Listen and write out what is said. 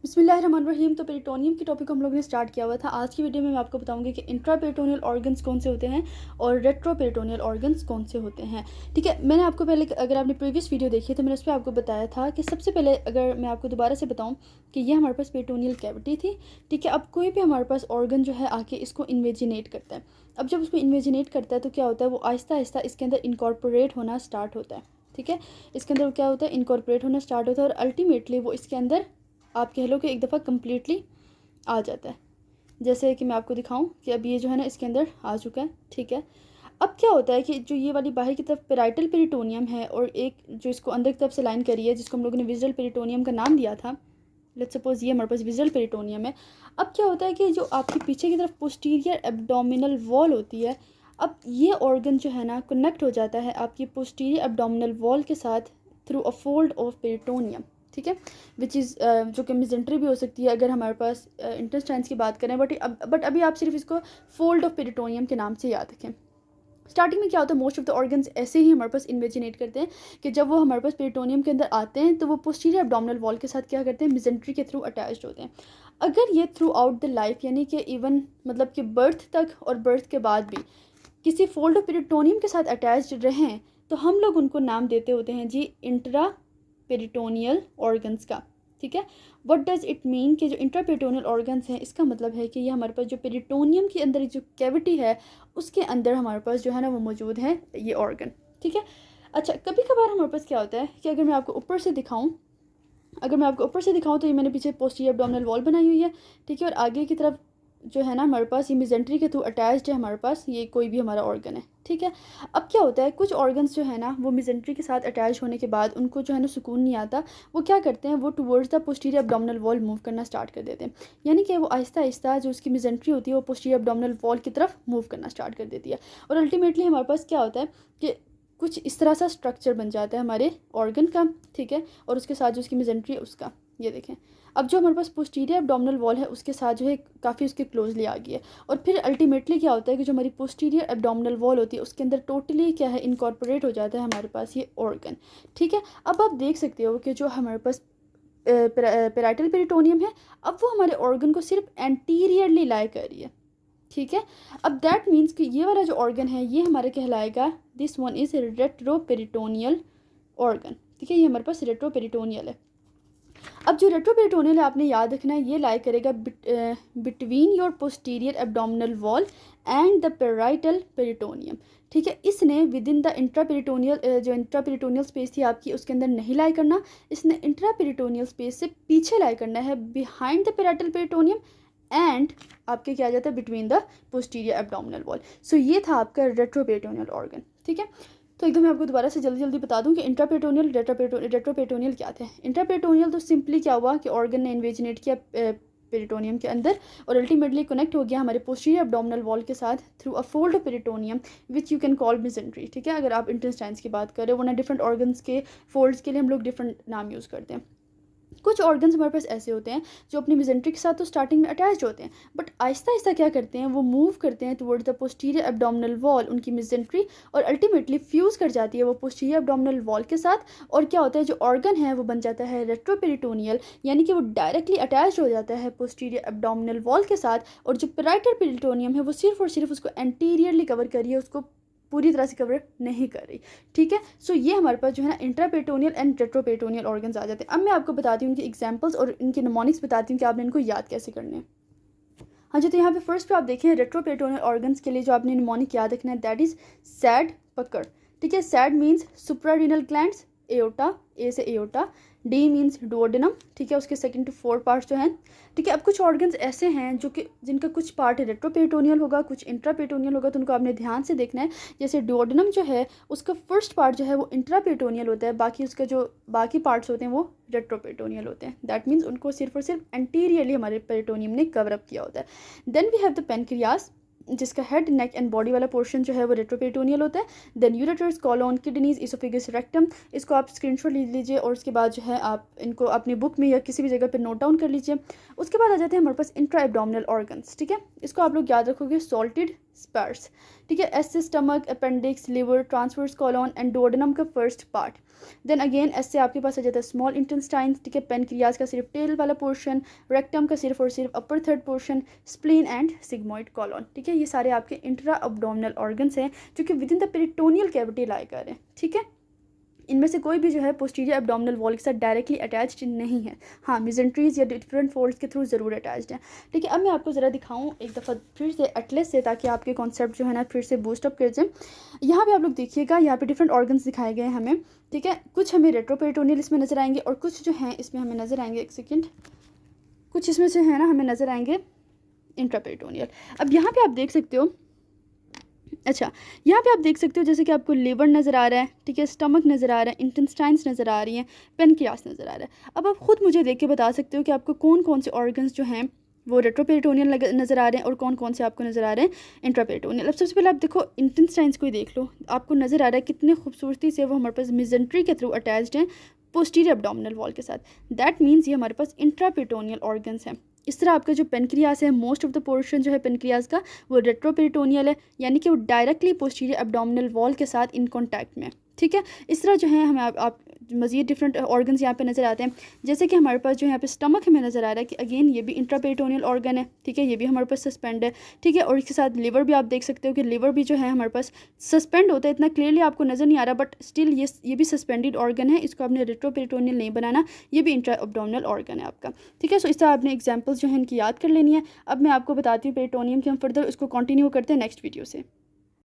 बिस्मिल्लाहिर्रहमानिर्रहीम। तो पेरिटोनियम की टॉपिक को हम लोग ने स्टार्ट किया हुआ था। आज की वीडियो में मैं आपको बताऊंगी कि इंट्रा पेरिटोनियल ऑर्गन्स कौन से होते हैं और रेट्रो पेरिटोनियल ऑर्गन्स कौन से होते हैं। ठीक है, मैंने आपको पहले, अगर आपने प्रीवियस वीडियो देखी है तो मैंने उस पर आपको बताया था कि सबसे पहले अगर मैं आपको दोबारा से बताऊँ कि ये हमारे पास पेरिटोनियल कैविटी थी। ठीक है, अब कोई भी हमारे पास ऑर्गन जो है आके इसको इन्वेजिनेट करता है। अब जब उसको इन्वेजिनेट करता है तो क्या होता है, वो आहिस्ता आहिस्ता इसके अंदर इनकॉर्पोरेट होना स्टार्ट होता है। ठीक है, इसके अंदर क्या होता है, इनकॉर्पोरेट होना स्टार्ट होता है और अल्टीमेटली वो इसके अंदर आप कह लो कि एक दफ़ा कम्प्लीटली आ जाता है। जैसे कि मैं आपको दिखाऊं कि अब ये जो है ना इसके अंदर आ चुका है। ठीक है, अब क्या होता है कि जो ये वाली बाहर की तरफ पेराइटल पेरिटोनियम है और एक जो इसको अंदर की तरफ से लाइन करी है जिसको हम लोगों ने विज़रल पेरिटोनियम का नाम दिया था। लेट्स सपोज ये हमारे पास विज़रल पेरिटोनियम है। अब क्या होता है कि जो आपके पीछे की तरफ पोस्टीरियर एब्डोमिनल वॉल होती है, अब ये ऑर्गन जो है ना कनेक्ट हो जाता है आपकी पोस्टीरियर एब्डोमिनल वॉल के साथ through a fold of peritoneum. ठीक है, विच इज़ जो कि मिजेंट्री भी हो सकती है अगर हमारे पास इंटेस्टाइन्स की बात करें। बट अभी आप सिर्फ इसको फोल्ड ऑफ पेरिटोनियम के नाम से याद रखें। स्टार्टिंग में क्या होता है, मोस्ट ऑफ द ऑर्गन्स ऐसे ही हमारे पास इन्वेजिनेट करते हैं कि जब वो हमारे पास पेरिटोनियम के अंदर आते हैं तो वो पोस्टीरियर एब्डोमिनल वॉल के साथ क्या करते हैं, मिजेंट्री के थ्रू अटैच्ड होते हैं। अगर ये थ्रू आउट द लाइफ यानी कि इवन मतलब कि बर्थ तक और बर्थ के बाद भी किसी फोल्ड ऑफ पेरिटोनियम के साथ अटैच्ड रहें तो हम लोग उनको नाम देते होते हैं जी इंट्रा पेरिटोनियल ऑर्गन्स का। ठीक है, व्हाट डज इट मीन कि जो इंट्रा पेरिटोनियल ऑर्गन्स हैं इसका मतलब है कि ये हमारे पास जो पेरिटोनियम के अंदर जो कैविटी है उसके अंदर हमारे पास जो है ना वो मौजूद है ये ऑर्गन। ठीक है, अच्छा कभी कभार हमारे पास क्या होता है कि अगर मैं आपको ऊपर से दिखाऊं तो ये मैंने पीछे पोस्टीरियर एब्डोमिनल वॉल बनाई हुई है। ठीक है, और आगे की तरफ जो है ना हमारे पास ये मिजेंट्री के थ्रू अटैच्ड है हमारे पास ये कोई भी हमारा ऑर्गन है। ठीक है, अब क्या होता है, कुछ ऑर्गन्स जो है ना वो मिजेंट्री के साथ अटैच होने के बाद उनको जो है ना सुकून नहीं आता, वो क्या करते हैं, वो towards the posterior abdominal wall move करना स्टार्ट कर देते हैं। यानी कि वो आहिस्ता आहिस्ता जो उसकी मिजेंट्री होती है वो पोस्टीरियर एब्डोमिनल वॉल की तरफ मूव करना स्टार्ट कर देती है। और अल्टीमेटली हमारे पास क्या होता है कि कुछ इस तरह सा स्ट्रक्चर बन जाता है हमारे ऑर्गन का। ठीक है, और उसके साथ जो उसकी मिजेंट्री है उसका, ये देखें अब जो हमारे पास पोस्टीरियर एब्डोमिनल वॉल है उसके साथ जो है काफ़ी उसके क्लोजली आ गई है। और फिर अल्टीमेटली क्या होता है कि जो हमारी पोस्टीरियर एब्डोमिनल वॉल होती है उसके अंदर टोटली क्या है, इनकॉर्पोरेट हो जाता है हमारे पास ये ऑर्गन। ठीक है, अब आप देख सकते हो कि जो हमारे पास पेराइटल पेरिटोनियम है अब वो हमारे ऑर्गन को सिर्फ एंटीरियरली लाई कर रही है। ठीक है, अब दैट मीन्स कि ये वाला जो ऑर्गन है ये हमारे कहलाएगा, this one is retro peritoneal organ. ठीक है, ये हमारे पास रेट्रो पेरिटोनियल है। अब जो रेट्रोपेरिटोनियल है आपने याद रखना है ये लाई करेगा between your posterior abdominal wall and the parietal peritoneum. ठीक है, इसने विद इन द इंट्रापेरिटोनियल जो इंट्रापेरिटोनियल स्पेस थी आपकी उसके अंदर नहीं लाई करना, इसने इंट्रापेरिटोनियल स्पेस से पीछे लाई करना है, behind the parietal peritoneum and आपके क्या आ जाता है, between the posterior abdominal wall. So ये था आपका रेट्रोपेरिटोनियल ऑर्गन। ठीक है, तो एकदम मैं आपको दोबारा से जल्दी जल्दी बता दूं कि इंट्रापेरिटोनियल रेट्रोपेरिटोनियल क्या थे। इंट्रापेरिटोनियल तो सिंपली क्या हुआ कि ऑर्गन ने इन्वेजिनेट किया पेरिटोनियम के अंदर और अल्टीमेटली कनेक्ट हो गया हमारे पोस्टीरियर एब्डोमिनल वॉल के साथ through a fold of peritoneum which you can call mesentery. ठीक है, अगर आप इंटेस्टाइन्स की बात करें वरना डिफरेंट ऑर्गन्स के फोल्ड्स के लिए हम लोग डिफरेंट नाम यूज़ करते हैं। कुछ ऑर्गन्स हमारे पास ऐसे होते हैं जो अपनी मिजेंट्री के साथ तो स्टार्टिंग में अटैच होते हैं बट आहिस्ता आहिस्ता क्या करते हैं, वो मूव करते हैं towards the posterior abdominal wall, उनकी मिजेंट्री, और अल्टीमेटली फ्यूज़ कर जाती है वो पोस्टीरियर एब्डोमिनल वॉल के साथ। और क्या होता है, जो ऑर्गन है वो बन जाता है रेट्रोपेरिटोनियल, यानी कि वो डायरेक्टली अटैच हो जाता है पोस्टीरियर एब्डोमिनल वॉल के साथ। और जो पेराइटल पेरिटोनियम है वो सिर्फ और सिर्फ उसको एंटीरियरली कवर करिए, उसको पूरी तरह से कवर नहीं कर रही। ठीक है, सो ये हमारे पास जो है ना इंट्रापेरिटोनियल एंड रेट्रोपेरिटोनियल ऑर्गन्स आ जाते हैं। अब मैं आपको बताती हूँ उनकी एग्जांपल्स और इनके निमोनिक्स बताती हूँ कि आपने इनको याद कैसे करने हैं। हाँ जी, तो यहाँ पे फर्स्ट पे आप देखें रेट्रोपेरिटोनियल ऑर्गन्स के लिए जो आपने निमोनिक याद रखना है दैट इज सैड पकड़। ठीक है, SAD means suprarenal glands, aorta, A से एओटा, डी मीन्स डुओडेनम। ठीक है, उसके सेकंड टू फोर्थ पार्ट्स जो हैं। ठीक है, अब कुछ ऑर्गन्स ऐसे हैं जो कि जिनका कुछ पार्ट रेट्रोपेरिटोनियल होगा, कुछ इंट्रापेरिटोनियल होगा, तो उनको आपने ध्यान से देखना है। जैसे डुओडेनम जो है उसका फर्स्ट पार्ट जो है वो इंट्रापेरिटोनियल होता है, बाकी उसका जो बाकी पार्ट्स होते हैं वो रेट्रोपेरिटोनियल होते हैं। दैट मीन्स उनको सिर्फ और सिर्फ एंटीरियरली हमारे पेरिटोनियम ने कवर अप किया होता है। Then we have the pancreas जिसका हेड, नेक एंड बॉडी वाला पोर्शन जो है वो रेट्रोपेरिटोनियल होता है। Then ureters, colon, kidneys, oesophagus, rectum, इसको आप स्क्रीनशॉट ले लीजिए और उसके बाद जो है आप इनको अपनी बुक में या किसी भी जगह पे नोट डाउन कर लीजिए। उसके बाद आ जाते हैं हमारे पास इंट्रा एब्डोमिनल ऑर्गन्स। ठीक है, इसको आप लोग याद रखोगे सॉल्टेड स्पर्स, ठीक है। एस से stomach, appendix, liver, transverse colon and duodenum का first part. Then again S से आपके पास आ जाता है स्मॉल इंटेस्टाइन्स, ठीक है। पेनक्रियाज का सिर्फ टेल वाला पोर्शन, रेक्टम का सिर्फ और सिर्फ upper third portion, spleen and sigmoid colon, ठीक है। ये सारे आपके इंट्रा अब्डोमिनल ऑर्गन्स हैं जो कि within the peritoneal cavity lie कर रहे हैं, ठीक है। इनमें से कोई भी जो है पोस्टीरियर एब्डोमिनल वॉल के साथ डायरेक्टली अटैच्ड नहीं है, हाँ मिजेंट्रीज या डिफरेंट फोल्ड्स के थ्रू ज़रूर अटैच्ड है, ठीक है। अब मैं आपको ज़रा दिखाऊं एक दफ़ा फिर से एटलस से, ताकि आपके कॉन्सेप्ट जो है ना फिर से बूस्ट अप कर जाए। यहाँ पे आप लोग देखिएगा, यहाँ पे डिफरेंट ऑर्गन्स दिखाए गए हैं हमें, ठीक है। कुछ हमें रेट्रोपेरिटोनियल इसमें नज़र आएंगे और कुछ जो हैं इसमें हमें नज़र आएंगे, एक सेकेंड, कुछ इसमें से है ना हमें नज़र आएंगे इंट्रापेरिटोनियल। अब यहाँ पर आप देख सकते हो, अच्छा यहाँ पे आप देख सकते हो जैसे कि आपको लिवर नज़र आ रहा है, ठीक है, स्टमक नज़र आ रहा है, इंटेस्टाइन्स नज़र आ रही हैं, पेनक्रियास नज़र आ रहा है। अब आप ख़ुद मुझे देख के बता सकते हो कि आपको कौन कौन से ऑर्गन्स जो हैं वो रेट्रोपेरिटोनियल नज़र आ रहे हैं और कौन कौन से आपको नज़र आ रहे हैं इंट्रापेरिटोनियल। अब सबसे पहले आप देखो इंटेस्टाइन्स को ही देख लो, आपको नज़र आ रहा है कितने खूबसूरती से वो हमारे पास मिजेंट्री के थ्रू अटैच्ड हैं पोस्टीरियर एब्डोमिनल वॉल के साथ। दैट मीन्स ये हमारे पास इंट्रापेरिटोनियल ऑर्गन्स हैं। इस तरह आपका जो पेनक्रियास है, मोस्ट ऑफ द पोर्शन जो है पेनक्रियास का वो रेट्रोपेरिटोनियल है, यानी कि वो डायरेक्टली पोस्टीरियर एब्डोमिनल वॉल के साथ इन कॉन्टैक्ट में, ठीक है। इस तरह जो है हमें आप मज़ीद डिफरेंट ऑर्गन्स यहाँ पे नज़र आते हैं, जैसे कि हमारे पास जो यहाँ पे स्टमक हमें नज़र आ रहा है कि अगेन ये भी इंट्रापेरिटोनियल ऑर्गन है, ठीक है, ये भी हमारे पास सस्पेंड है, ठीक है। और इसके साथ लिवर भी आप देख सकते हो कि लिवर भी जो है हमारे पास सस्पेंड होता है, इतना क्लियरली आपको नज़र नहीं आ रहा बट स्टिल ये भी सस्पेंडेड ऑर्गन है, इसको आपने रेट्रोपेरिटोनियल नहीं बनाना, ये भी इंट्रा एब्डोमिनल ऑर्गन है आपका, ठीक है। सो इस तरह आपने एग्जाम्पल्स जो है इनकी याद कर लेनी है। अब मैं आपको बताती हूँ पेरिटोनियम की, हम फर्दर उसको कंटिन्यू करते हैं नेक्स्ट वीडियो से।